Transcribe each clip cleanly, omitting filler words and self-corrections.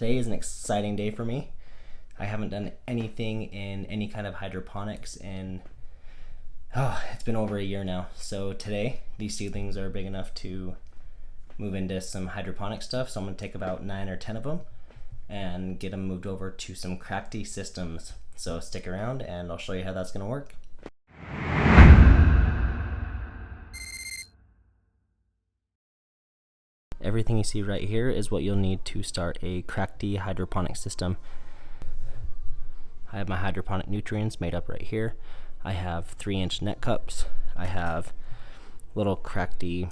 Today is an exciting day for me. I haven't done anything in any kind of hydroponics in, it's been over a year now. So today, these seedlings are big enough to move into some hydroponic stuff. So I'm gonna take about 9 or 10 of them and get them moved over to some Krakty systems. So stick around and I'll show you how that's gonna work. Everything you see right here is what you'll need to start a Krakty hydroponic system. I have my hydroponic nutrients made up right here. I have 3-inch net cups. I have little Krakty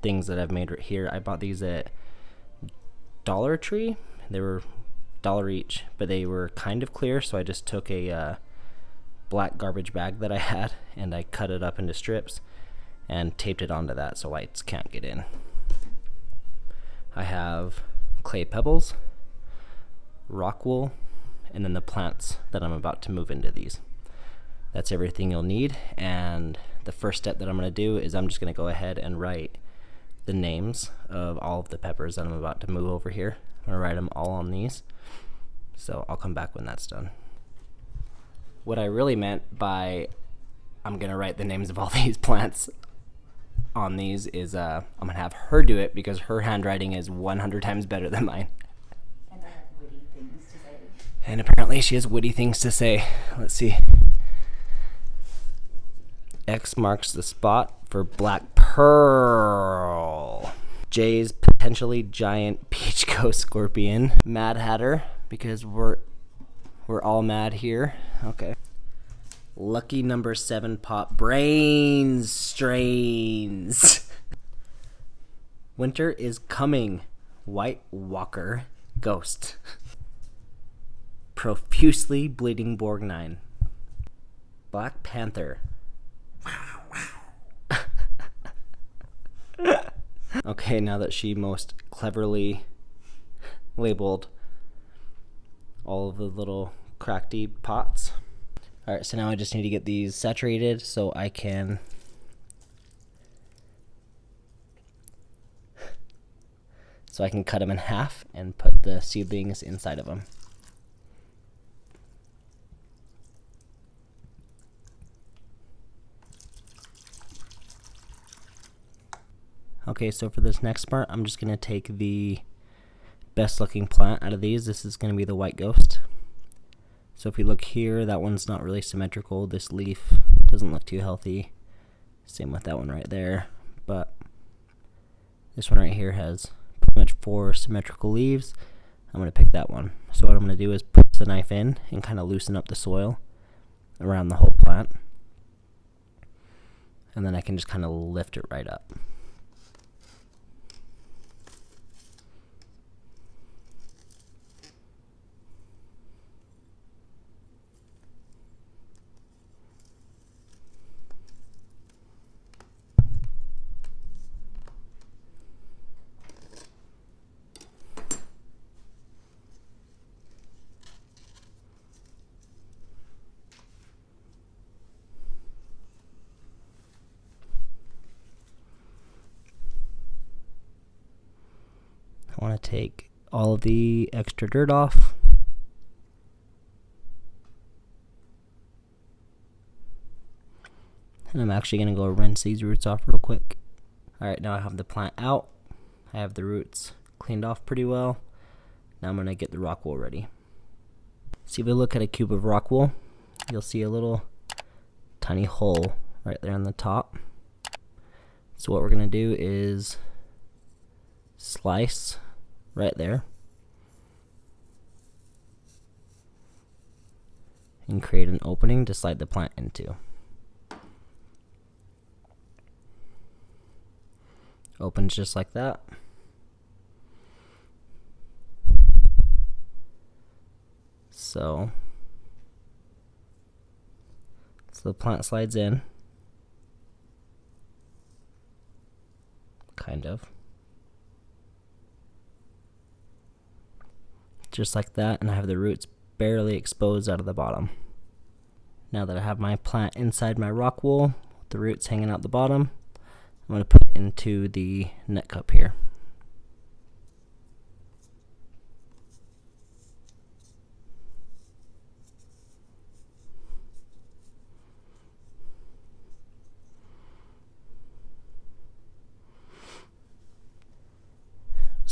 things that I've made right here. I bought these at Dollar Tree. They were $1 each, but they were kind of clear, so I just took a black garbage bag that I had and I cut it up into strips and taped it onto that so lights can't get in. I have clay pebbles, rock wool, and then the plants that I'm about to move into these. That's everything you'll need, and the first step that I'm going to do is I'm just going to go ahead and write the names of all of the peppers that I'm about to move over here. I'm going to write them all on these, so I'll come back when that's done. What I really meant by I'm going to write the names of all these plants on these is I'm going to have her do it because her handwriting is 100 times better than mine. And I have witty things to say. And apparently she has witty things to say. Let's see. X marks the spot for black pearl. J's potentially giant peach ghost scorpion. Mad Hatter, because we're all mad here. Okay. Lucky number 7 pop brains strains. Winter is coming. White Walker ghost. Profusely bleeding Borgnine. Black Panther. Okay, now that she most cleverly labeled all of the little Krakty pots. Alright, so now I just need to get these saturated so I can cut them in half and put the seedlings inside of them. Okay, so for this next part, I'm just going to take the best looking plant out of these. This is going to be the white ghost. So if you look here, that one's not really symmetrical. This leaf doesn't look too healthy. Same with that one right there. But this one right here has pretty much 4 symmetrical leaves. I'm going to pick that one. So what I'm going to do is push the knife in and kind of loosen up the soil around the whole plant. And then I can just kind of lift it right up. I want to take all of the extra dirt off. And I'm actually going to go rinse these roots off real quick. Alright, now I have the plant out. I have the roots cleaned off pretty well. Now I'm going to get the rock wool ready. See, if we look at a cube of rock wool, you'll see a little tiny hole right there on the top. So what we're going to do is slice right there and create an opening to slide the plant into. Opens just like that. So the plant slides in, kind of. Just like that, and I have the roots barely exposed out of the bottom. Now that I have my plant inside my rock wool, the roots hanging out the bottom, I'm going to put it into the net cup here.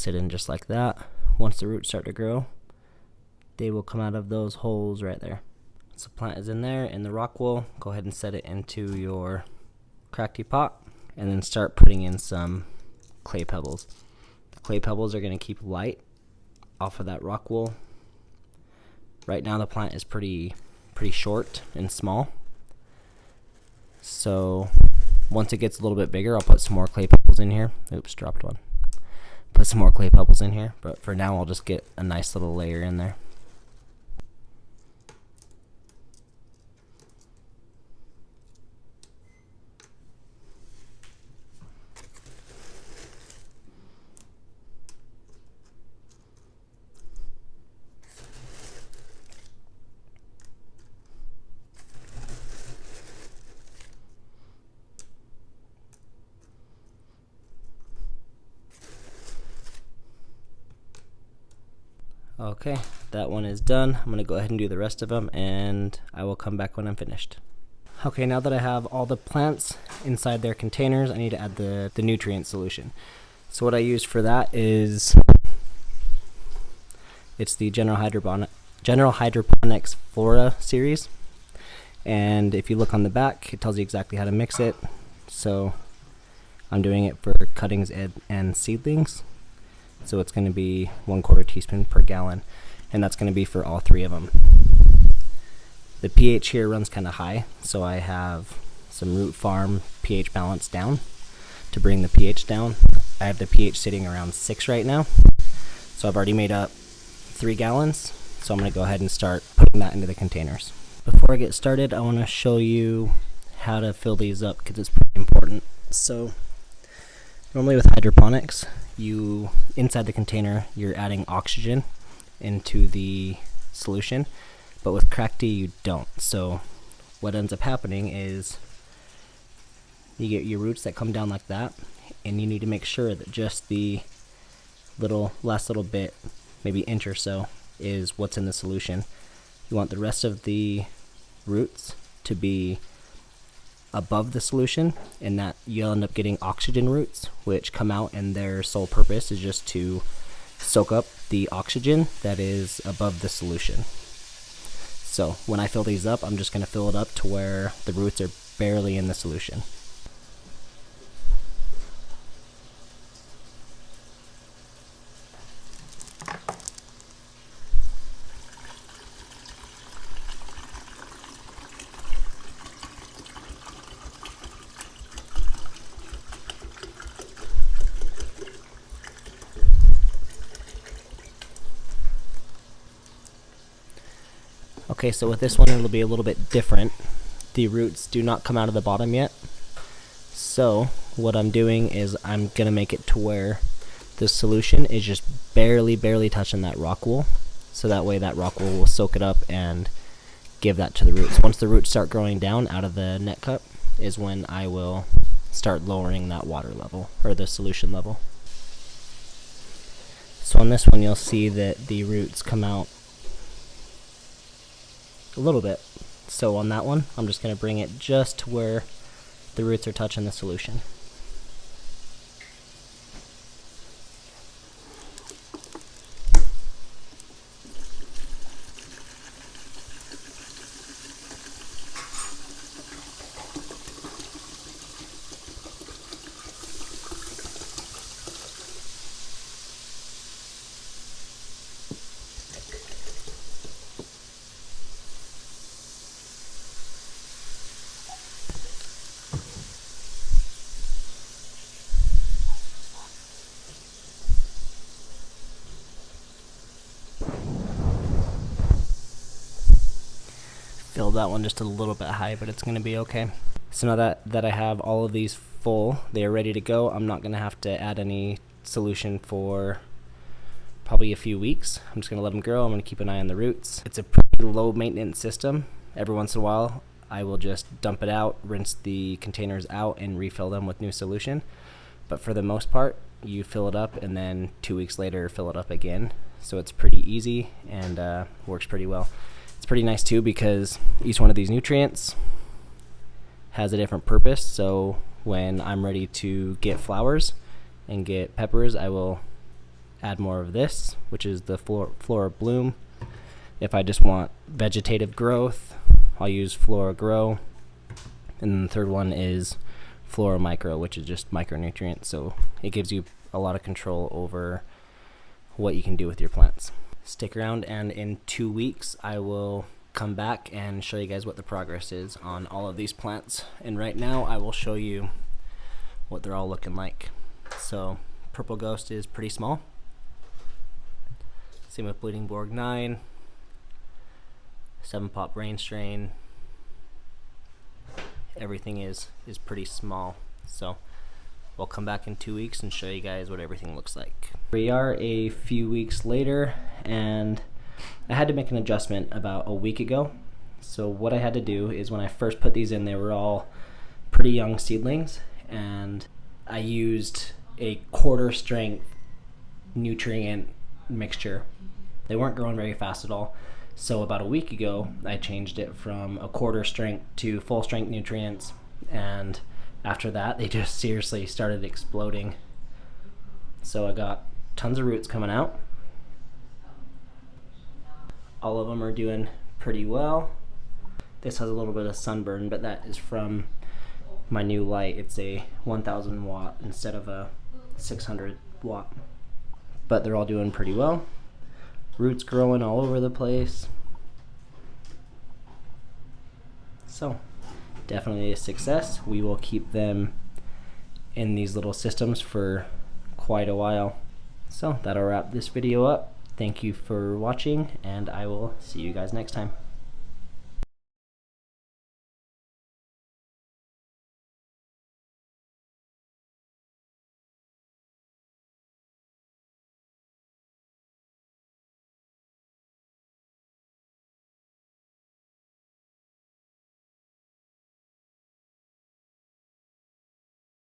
sit in just like that. Once the roots start to grow, they will come out of those holes right there. So the plant is in there in the rock wool. Go ahead and set it into your Krakty pot and then start putting in some clay pebbles. The clay pebbles are going to keep light off of that rock wool. Right now the plant is pretty short and small. So once it gets a little bit bigger, I'll put some more clay pebbles in here. Oops, dropped one. Put some more clay pebbles in here, but for now I'll just get a nice little layer in there. Okay, that one is done. I'm going to go ahead and do the rest of them, and I will come back when I'm finished. Okay, now that I have all the plants inside their containers, I need to add the nutrient solution. So what I use for that is, it's the General Hydroponics Flora series. And if you look on the back, it tells you exactly how to mix it. So I'm doing it for cuttings and seedlings. So it's going to be 1/4 teaspoon per gallon, and that's going to be for all 3 of them. The pH here runs kind of high, so I have some Root Farm pH balance down to bring the pH down. I have the pH sitting around 6 right now, so I've already made up 3 gallons, so I'm going to go ahead and start putting that into the containers. Before I get started, I want to show you how to fill these up because it's pretty important. So normally with hydroponics, inside the container you're adding oxygen into the solution, but with Krakty you don't. So what ends up happening is you get your roots that come down like that, and you need to make sure that just the last little bit, maybe inch or so, is what's in the solution. You want the rest of the roots to be above the solution, and that you'll end up getting oxygen roots, which come out and their sole purpose is just to soak up the oxygen that is above the solution. So when I fill these up, I'm just going to fill it up to where the roots are barely in the solution. Okay, so with this one it'll be a little bit different. The roots do not come out of the bottom yet. So what I'm doing is I'm going to make it to where the solution is just barely touching that rock wool. So that way that rock wool will soak it up and give that to the roots. Once the roots start growing down out of the net cup is when I will start lowering that water level, or the solution level. So on this one you'll see that the roots come out a little bit. So on that one, I'm just going to bring it just to where the roots are touching the solution. Filled that one just a little bit high, but it's going to be okay. So now that I have all of these full, they are ready to go. I'm not going to have to add any solution for probably a few weeks. I'm just going to let them grow. I'm going to keep an eye on the roots. It's a pretty low maintenance system. Every once in a while I will just dump it out, rinse the containers out, and refill them with new solution. But for the most part, you fill it up and then 2 weeks later fill it up again. So it's pretty easy and works pretty well. It's pretty nice too because each one of these nutrients has a different purpose. So when I'm ready to get flowers and get peppers, I will add more of this, which is the Flora Bloom. If I just want vegetative growth, I'll use Flora Grow. And then the third one is Flora Micro, which is just micronutrients, so it gives you a lot of control over what you can do with your plants. Stick around, and in 2 weeks I will come back and show you guys what the progress is on all of these plants. And right now I will show you what they're all looking like. So Purple Ghost is pretty small. Same with Bleeding Borg 9, 7-Pop Rain Strain. Everything is pretty small. So we'll come back in 2 weeks and show you guys what everything looks like. We are a few weeks later, and I had to make an adjustment about a week ago. So what I had to do is, when I first put these in, they were all pretty young seedlings, and I used a quarter strength nutrient mixture. They weren't growing very fast at all. So about a week ago, I changed it from a quarter strength to full strength nutrients, and after that, they just seriously started exploding. So I got tons of roots coming out. All of them are doing pretty well. This has a little bit of sunburn, but that is from my new light. It's a 1000 watt instead of a 600 watt. But they're all doing pretty well. Roots growing all over the place. So definitely a success. We will keep them in these little systems for quite a while. So that'll wrap this video up. Thank you for watching, and I will see you guys next time.